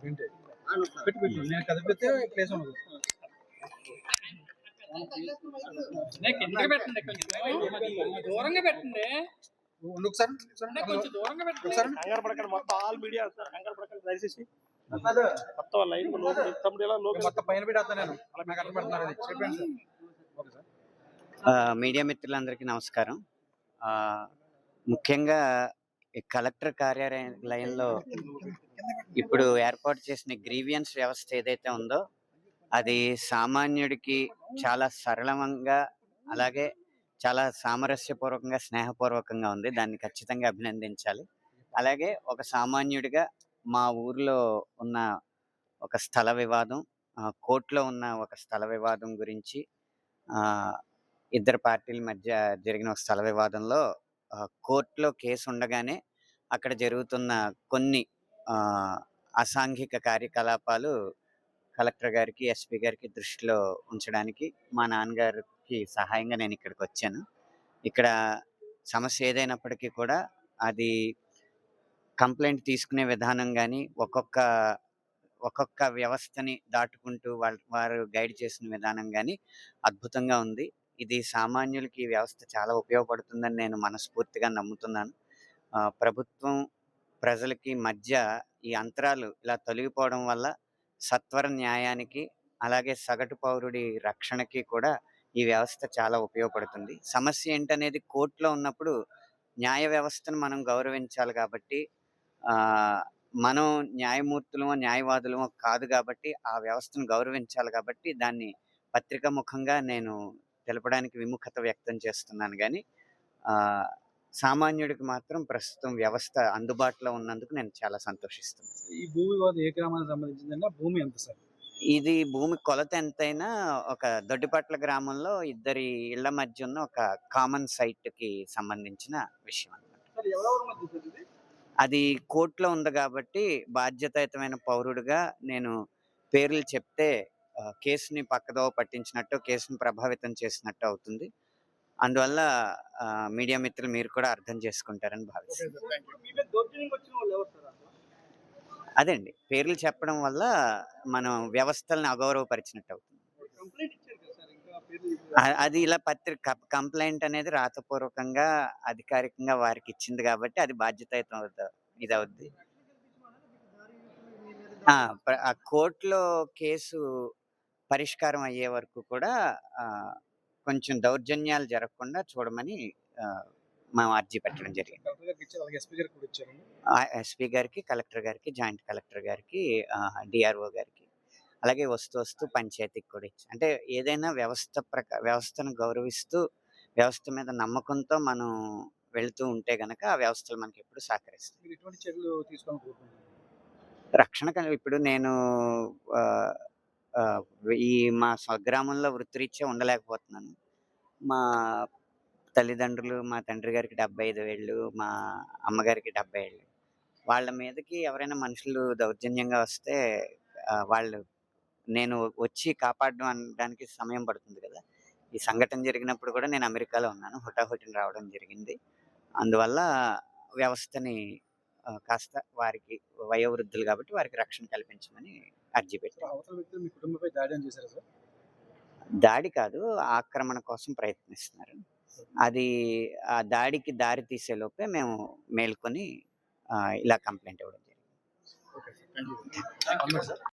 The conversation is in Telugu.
వింటే పెట్టి పెట్టి నేను కదిపితే ప్లేస్ ఉండదు. కిందకి పెట్టండి, కొంచెం దూరంగా పెట్టండి. ఒకసారి కొంచెం దూరంగా పెట్టండి. ఒకసారి కంగారు పడకండి, మొత్తం ఆల్ మీడియా కంగారు పడకండి దయచేసి. మొత్తం లైన్ తమ్ముడు ఇలా లోపల మొత్తం పైన పెడతా నేను అలా నాకు అట్లా పెడుతున్నారు. అది చెప్పండి సార్. Okay sir. మీడియా మిత్రులందరికీ నమస్కారం. ముఖ్యంగా ఈ కలెక్టర్ కార్యాలయంలో ఇప్పుడు ఏర్పాటు చేసిన గ్రీవియన్స్ వ్యవస్థ ఏదైతే ఉందో అది సామాన్యుడికి చాలా సరళంగా, అలాగే చాలా సామరస్యపూర్వకంగా, స్నేహపూర్వకంగా ఉంది. దాన్ని ఖచ్చితంగా అభినందించాలి. అలాగే ఒక సామాన్యుడిగా మా ఊర్లో ఉన్న ఒక స్థల వివాదం, కోర్టులో ఉన్న ఒక స్థల వివాదం గురించి, ఇద్దరు పార్టీల మధ్య జరిగిన ఒక స్థల వివాదంలో కోర్టులో కేసు ఉండగానే అక్కడ జరుగుతున్న కొన్ని అసాంఘిక కార్యకలాపాలు కలెక్టర్ గారికి, ఎస్పీ గారికి దృష్టిలో ఉంచడానికి మా నాన్నగారికి సహాయంగా నేను ఇక్కడికి వచ్చాను. ఇక్కడ సమస్య ఏదైనప్పటికీ కూడా అది కంప్లైంట్ తీసుకునే విధానం కానీ, ఒక్కొక్క వ్యవస్థని దాటుకుంటూ వారు గైడ్ చేసిన విధానం కానీ అద్భుతంగా ఉంది. ఇది సామాన్యులకి ఈ వ్యవస్థ చాలా ఉపయోగపడుతుందని నేను మనస్ఫూర్తిగా నమ్ముతున్నాను. ప్రభుత్వం ప్రజలకి మధ్య ఈ అంతరాలు ఇలా తొలగిపోవడం వల్ల సత్వర న్యాయానికి, అలాగే సగటు పౌరుడి రక్షణకి కూడా ఈ వ్యవస్థ చాలా ఉపయోగపడుతుంది. సమస్య ఏంటనేది కోర్టులో ఉన్నప్పుడు న్యాయ వ్యవస్థను మనం గౌరవించాలి కాబట్టి, మనం న్యాయమూర్తులమో న్యాయవాదులమో కాదు కాబట్టి ఆ వ్యవస్థను గౌరవించాలి కాబట్టి దాన్ని పత్రికా ముఖంగా నేను తెలపడానికి విముఖత వ్యక్తం చేస్తున్నాను. కానీ సామాన్యుడికి మాత్రం ప్రస్తుతం వ్యవస్థ అందుబాటులో ఉన్నందుకు నేను చాలా సంతోషిస్తున్నాను. ఈ భూ వివాదం ఏ గ్రామానికి సంబంధించిందంటే భూమి ఎంత సార్? ఇది భూమి కొలత ఎంతైనా ఒక దొడ్డిపట్ల గ్రామంలో ఇద్దరి ఇళ్ల మధ్య ఉన్న ఒక కామన్ సైట్ కి సంబంధించిన విషయం అన్నమాట. అది కోర్టులో ఉంది కాబట్టి బాధ్యతాయుతమైన పౌరుడిగా నేను పేర్లు చెప్తే కేసుని పక్కదోవ పట్టించినట్టు, కేసుని ప్రభావితం చేసినట్టు అవుతుంది. అందువల్ల మీడియా మిత్రులు మీరు కూడా అర్థం చేసుకుంటారని భావిస్తున్నాను. అదండి, పేర్లు చెప్పడం వల్ల మనం వ్యవస్థలను అగౌరవపరిచినట్టు అవుతుంది. అది ఇలా కంప్లైంట్ అనేది రాతపూర్వకంగా అధికారికంగా వారికి ఇచ్చింది కాబట్టి అది బాధ్యతాయుతం ఇది అవుద్ది. ఆ కోర్టులో కేసు పరిష్కారం అయ్యే వరకు కూడా కొంచెం దౌర్జన్యాలు జరగకుండా చూడమని మేము అర్జీ పెట్టడం జరిగింది. ఎస్పీ గారికి, కలెక్టర్ గారికి, జాయింట్ కలెక్టర్ గారికి, డిఆర్ఓ గారికి, అలాగే వస్తూ పంచాయతీకి కూడా ఇచ్చి, అంటే ఏదైనా వ్యవస్థను గౌరవిస్తూ వ్యవస్థ మీద నమ్మకంతో మనం వెళుతూ ఉంటే గనక ఆ వ్యవస్థలు మనకి ఎప్పుడు సహకరిస్తాయి. రక్షణ ఇప్పుడు నేను ఈ మా స్వగ్రామంలో వృత్తిరీత్యా ఉండలేకపోతున్నాను. మా తల్లిదండ్రులు, మా తండ్రి గారికి 75 ఏళ్ళు, మా అమ్మగారికి 70 ఏళ్ళు. వాళ్ళ మీదకి ఎవరైనా మనుషులు దౌర్జన్యంగా వస్తే నేను వచ్చి కాపాడడం అనడానికి సమయం పడుతుంది కదా. ఈ సంఘటన జరిగినప్పుడు కూడా నేను అమెరికాలో ఉన్నాను, హుటాహుటిన రావడం జరిగింది. అందువల్ల వ్యవస్థని కాస్త వారికి వయోవృద్ధులు కాబట్టి వారికి రక్షణ కల్పించమని అర్జీ పెట్టాను. దాడి కాదు, ఆక్రమణ కోసం ప్రయత్నిస్తున్నారు. అది ఆ దాడికి దారి తీసే లోపే మేము మేల్కొని ఇలా కంప్లైంట్ ఇవ్వడం జరిగింది.